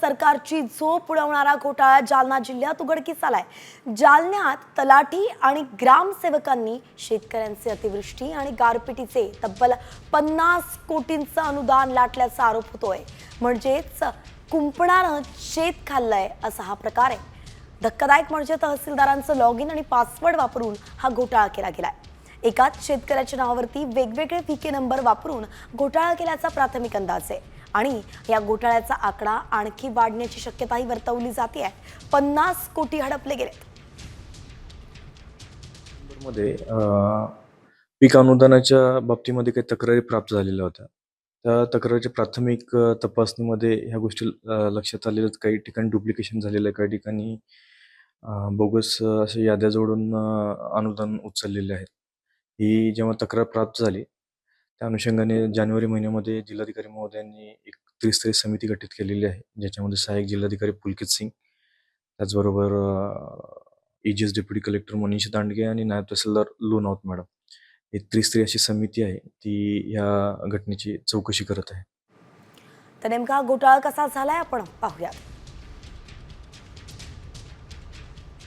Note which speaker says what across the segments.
Speaker 1: सरकारची झोप उडवणारा घोटाळा जालना जिल्ह्यात उघडकीस आलाय। जालन्यात तलाठी आणि ग्रामसेवकांनी शेतकऱ्यांचे अतिवृष्टी आणि गारपिटीचे तब्बल 50 कोटींचं अनुदान लाटल्याचा आरोप होतोय। म्हणजेच कुंपणानं शेत खाल्लंय असा हा प्रकार आहे। धक्कादायक म्हणजे तहसीलदारांचं लॉगिन आणि पासवर्ड वापरून हा घोटाळा केला गेलाय। एकाच शेतकऱ्याच्या नावावरती वेगवेगळे पीके नंबर वापरून घोटाळा केल्याचा प्राथमिक अंदाज आहे आणि या घोटाळ्याचा आकडा आणखी वाढण्याची शक्यताही वर्तवली जाते आहे। 50 कोटी हडपले गेलेत।
Speaker 2: मध्ये पीक अनुदानाच्या बाबतीमध्ये काही तक्रारी प्राप्त झालेल्या होत्या। त्या तक्रारीच्या प्राथमिक तपासणीमध्ये ह्या गोष्टी लक्षात आलेल्या काही ठिकाणी डुप्लिकेशन झालेलं आहे, काही ठिकाणी बोगस अशा याद्या जोडून अनुदान उचललेले आहेत। ही जेव्हा तक्रार प्राप्त झाली त्या अनुषंगाने जानेवारी महिन्यामध्ये जिल्हाधिकारी महोदयांनी एक त्रिस्तरीय समिती गठीत केलेली आहे, ज्याच्यामध्ये सहाय्यक जिल्हाधिकारी पुलकित सिंग, त्याचबरोबर EGS deputy collector Manish Dandge आणि नायब तहसीलदार लोणावत मॅडम, ही त्रिस्तरीय अशी समिती आहे ती या घटनेची चौकशी करत आहे।
Speaker 1: तर नेमका घोटाळा कसा झालाय आपण पाहूया।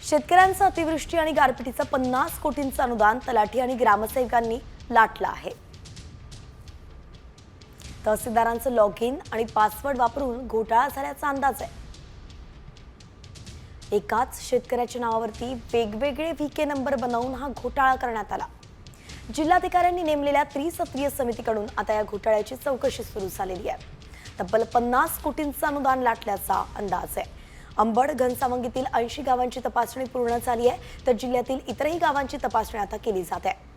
Speaker 1: शेतकऱ्यांचं अतिवृष्टी आणि गारपिटीचं 50 कोटींचं अनुदान तलाठी आणि ग्रामसेवकांनी लाटलं आहे। तहसीलदारांचं लॉगिन आणि पासवर्ड वापरून घोटाळा झाल्याचा अंदाज आहे। एकाच शेतकऱ्याच्या नावावरती वेगवेगळे पीके नंबर बनवून हा घोटाळा करण्यात आला। जिल्हाधिकाऱ्यांनी नेमलेल्या त्रिसत्रीय समितीकडून आता या घोटाळ्याची चौकशी सुरू झालेली आहे। तब्बल 50 कोटींचं अनुदान लाटल्याचा अंदाज आहे। अंबड घनसावंगीतील 80 गावांची तपासणी पूर्ण झाली आहे, तर जिल्ह्यातील इतरही गावांची तपासणी आता केली जात आहे।